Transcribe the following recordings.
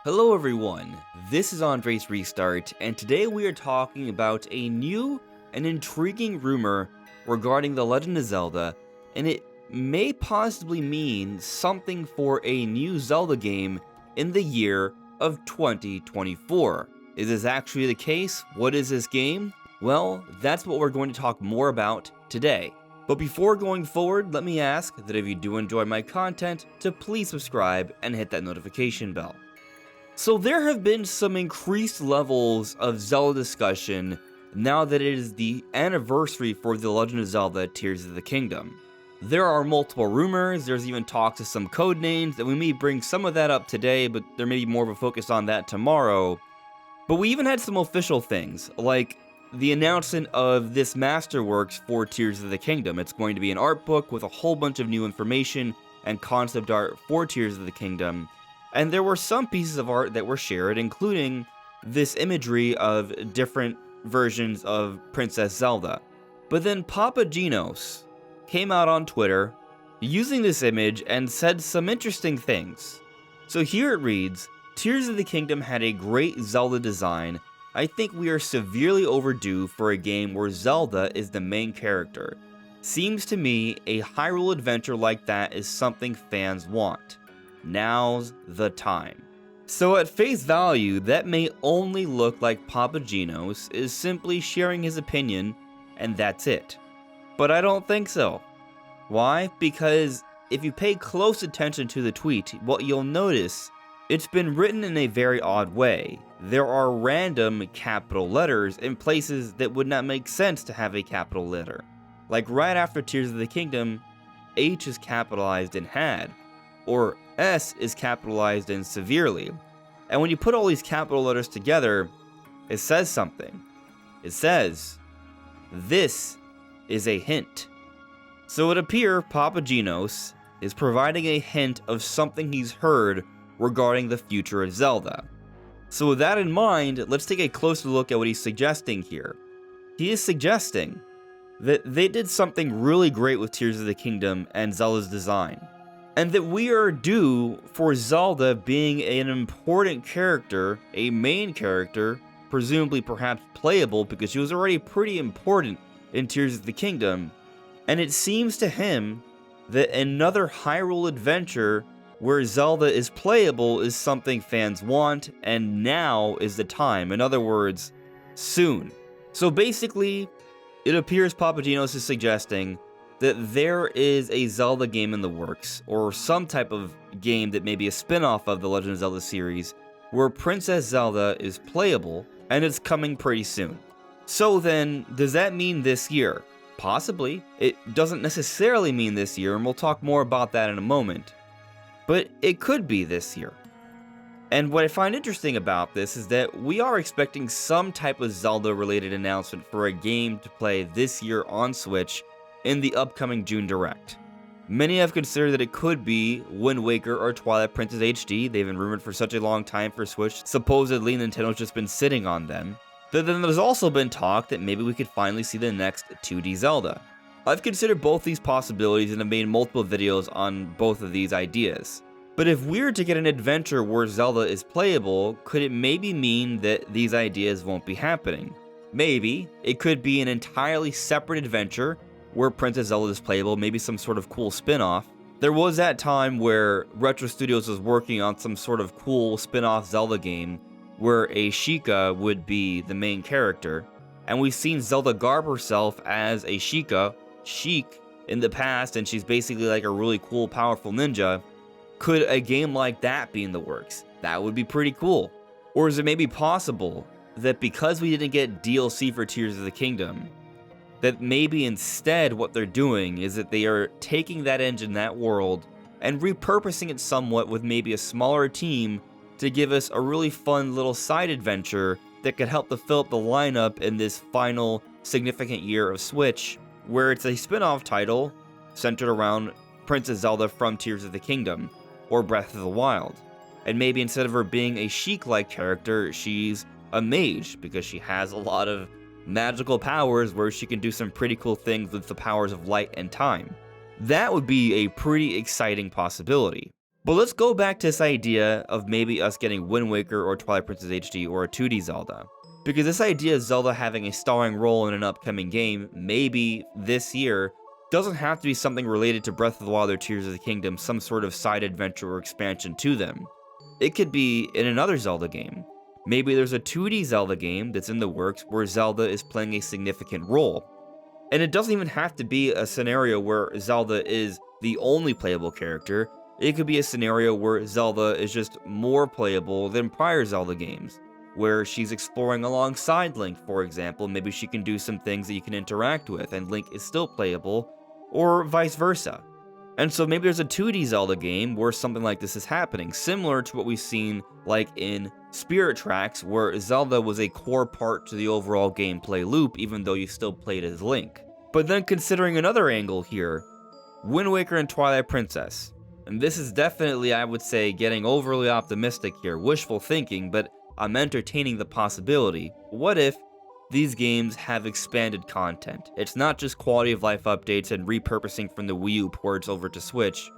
Hello everyone, this is AndresRestart, and today we are talking about a new and intriguing rumor regarding The Legend of Zelda, and it may possibly mean something for a new Zelda game in the year of 2024. Is this actually the case? What is this game? Well, that's what we're going to talk more about today. But before going forward, let me ask that if you do enjoy my content, to please subscribe and hit that notification bell. So there have been some increased levels of Zelda discussion now that it is the anniversary for The Legend of Zelda Tears of the Kingdom. There are multiple rumors, there's even talks of some codenames, and we may bring some of that up today, but there may be more of a focus on that tomorrow. But we even had some official things, like the announcement of this Masterworks for Tears of the Kingdom. It's going to be an art book with a whole bunch of new information and concept art for Tears of the Kingdom. And there were some pieces of art that were shared, including this imagery of different versions of Princess Zelda. But then Papa Genos came out on Twitter using this image and said some interesting things. So here it reads, "Tears of the Kingdom had a great Zelda design. I think we are severely overdue for a game where Zelda is the main character. Seems to me a Hyrule adventure like that is something fans want. Now's the time." So at face value, that may only look like Papa Genos is simply sharing his opinion, and that's it. But I don't think so. Why? Because if you pay close attention to the tweet, what you'll notice, it's been written in a very odd way. There are random capital letters in places that would not make sense to have a capital letter. Like right after Tears of the Kingdom, H is capitalized in had, or S is capitalized in severely. And when you put all these capital letters together, it says something. It says, "This is a hint." So it appears Papa Genos is providing a hint of something he's heard regarding the future of Zelda. So with that in mind, let's take a closer look at what he's suggesting here. He is suggesting that they did something really great with Tears of the Kingdom and Zelda's design, and that we are due for Zelda being an important character, a main character, presumably perhaps playable because she was already pretty important in Tears of the Kingdom, and it seems to him that another Hyrule adventure where Zelda is playable is something fans want, and now is the time. In other words, soon. So basically, it appears Papa Genos is suggesting that there is a Zelda game in the works, or some type of game that may be a spin-off of the Legend of Zelda series, where Princess Zelda is playable, and it's coming pretty soon. So then, does that mean this year? Possibly. It doesn't necessarily mean this year, and we'll talk more about that in a moment. But it could be this year. And what I find interesting about this is that we are expecting some type of Zelda-related announcement for a game to play this year on Switch, in the upcoming June Direct. Many have considered that it could be Wind Waker or Twilight Princess HD. They've been rumored for such a long time for Switch. Supposedly, Nintendo's just been sitting on them. But then there's also been talk that maybe we could finally see the next 2D Zelda. I've considered both these possibilities and have made multiple videos on both of these ideas. But if we're to get an adventure where Zelda is playable, could it maybe mean that these ideas won't be happening? Maybe. It could be an entirely separate adventure where Princess Zelda is playable, maybe some sort of cool spin-off. There was that time where Retro Studios was working on some sort of cool spin-off Zelda game where a Sheikah would be the main character, and we've seen Zelda garb herself as a Sheikah, Sheik, in the past, and she's basically like a really cool, powerful ninja. Could a game like that be in the works? That would be pretty cool. Or is it maybe possible that because we didn't get DLC for Tears of the Kingdom, that maybe instead what they're doing is that they are taking that engine, that world, and repurposing it somewhat with maybe a smaller team to give us a really fun little side adventure that could help to fill up the lineup in this final significant year of Switch, where it's a spin-off title centered around Princess Zelda from Tears of the Kingdom, or Breath of the Wild. And maybe instead of her being a Sheik-like character, she's a mage, because she has a lot of magical powers where she can do some pretty cool things with the powers of light and time. That would be a pretty exciting possibility. But let's go back to this idea of maybe us getting Wind Waker or Twilight Princess HD or a 2D Zelda. Because this idea of Zelda having a starring role in an upcoming game, maybe this year, doesn't have to be something related to Breath of the Wild or Tears of the Kingdom, some sort of side adventure or expansion to them. It could be in another Zelda game. Maybe there's a 2D Zelda game that's in the works where Zelda is playing a significant role. And it doesn't even have to be a scenario where Zelda is the only playable character. It could be a scenario where Zelda is just more playable than prior Zelda games, where she's exploring alongside Link, for example. Maybe she can do some things that you can interact with, and Link is still playable, or vice versa. And so maybe there's a 2D Zelda game where something like this is happening, similar to what we've seen like in Spirit Tracks, where Zelda was a core part to the overall gameplay loop, even though you still played as Link. But then considering another angle here, Wind Waker and Twilight Princess. And this is definitely, I would say, getting overly optimistic here, wishful thinking, but I'm entertaining the possibility. What if these games have expanded content? It's not just quality of life updates and repurposing from the Wii U ports over to Switch,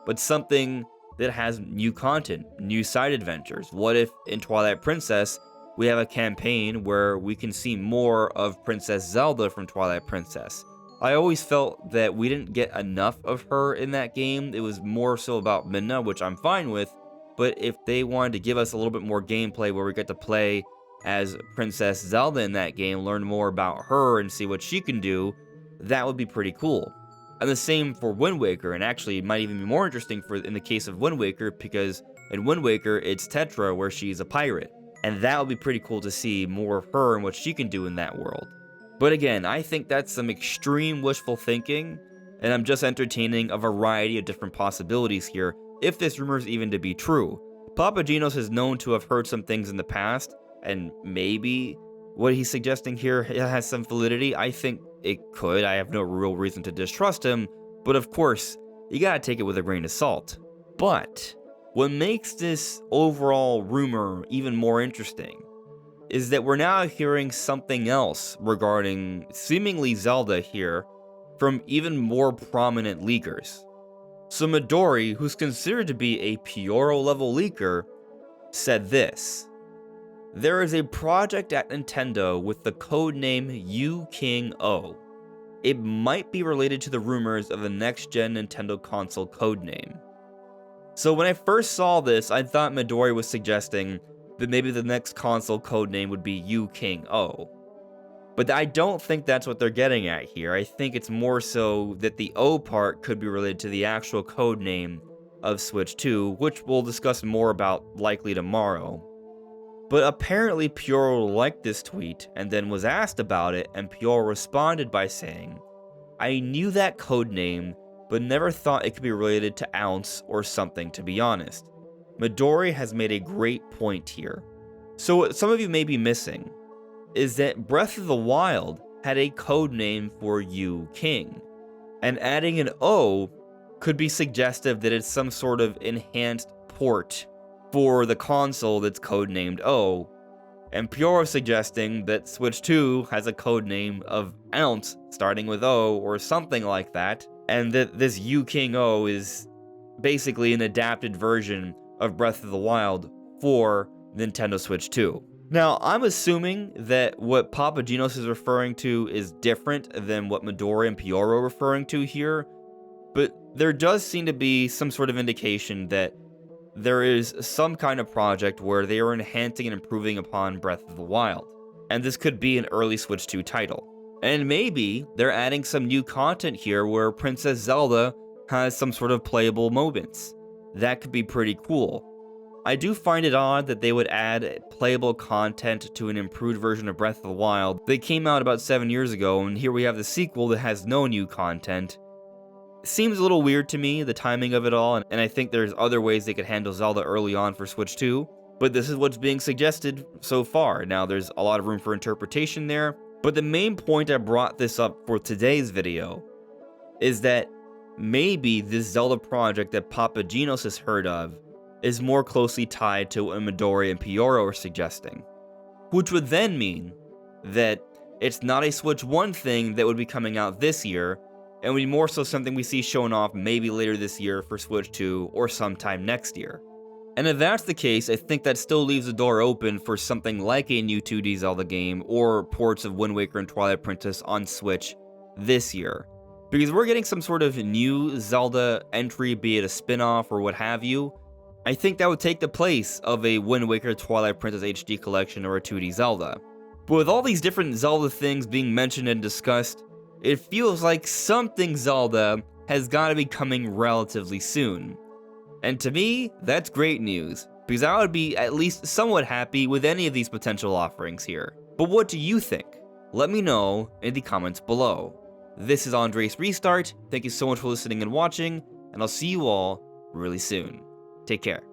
but something that has new content, new side adventures. What if in Twilight Princess, we have a campaign where we can see more of Princess Zelda from Twilight Princess? I always felt that we didn't get enough of her in that game. It was more so about Midna, which I'm fine with, but if they wanted to give us a little bit more gameplay where we get to play as Princess Zelda in that game, learn more about her and see what she can do, that would be pretty cool. And the same for Wind Waker, and actually it might even be more interesting in the case of Wind Waker, because in Wind Waker it's Tetra where she's a pirate, and that would be pretty cool to see more of her and what she can do in that world. But again, I think that's some extreme wishful thinking, and I'm just entertaining a variety of different possibilities here, if this rumor is even to be true. Papa Genos is known to have heard some things in the past, and maybe what he's suggesting here has some validity. I think it could. I have no real reason to distrust him, but of course, you gotta take it with a grain of salt. But what makes this overall rumor even more interesting is that we're now hearing something else regarding seemingly Zelda here from even more prominent leakers. So Midori, who's considered to be a Pyoro level leaker, said this: "There is a project at Nintendo with the codename U-King-O. It might be related to the rumors of the next-gen Nintendo console codename." So when I first saw this, I thought Midori was suggesting that maybe the next console codename would be U-King-O. But I don't think that's what they're getting at here. I think it's more so that the O part could be related to the actual codename of Switch 2, which we'll discuss more about likely tomorrow. But apparently Pyoro liked this tweet and then was asked about it, and Pyoro responded by saying, "I knew that codename, but never thought it could be related to Ounce or something, to be honest." Midori has made a great point here. So what some of you may be missing is that Breath of the Wild had a codename for U-King, and adding an O could be suggestive that it's some sort of enhanced port for the console that's codenamed O, and Pyoro suggesting that Switch 2 has a codename of Ounce starting with O or something like that, and that this U-King-O is basically an adapted version of Breath of the Wild for Nintendo Switch 2. Now, I'm assuming that what Papa Genos is referring to is different than what Midori and Pyoro are referring to here, but there does seem to be some sort of indication that there is some kind of project where they are enhancing and improving upon Breath of the Wild, and this could be an early Switch 2 title. And maybe they're adding some new content here where Princess Zelda has some sort of playable moments. That could be pretty cool. I do find it odd that they would add playable content to an improved version of Breath of the Wild. They came out about 7 years ago, and here we have the sequel that has no new content. Seems a little weird to me, the timing of it all, and I think there's other ways they could handle Zelda early on for Switch 2, but this is what's being suggested so far. Now, there's a lot of room for interpretation there, but the main point I brought this up for today's video is that maybe this Zelda project that Papa Genos has heard of is more closely tied to what Midori and Pyoro are suggesting, which would then mean that it's not a Switch 1 thing that would be coming out this year, and would be more so something we see shown off maybe later this year for Switch 2 or sometime next year. And if that's the case, I think that still leaves the door open for something like a new 2D Zelda game or ports of Wind Waker and Twilight Princess on Switch this year. Because we're getting some sort of new Zelda entry, be it a spin-off or what have you. I think that would take the place of a Wind Waker Twilight Princess HD collection or a 2D Zelda. But with all these different Zelda things being mentioned and discussed, it feels like something Zelda has got to be coming relatively soon. And to me, that's great news, because I would be at least somewhat happy with any of these potential offerings here. But what do you think? Let me know in the comments below. This is AndresRestart, thank you so much for listening and watching, and I'll see you all really soon. Take care.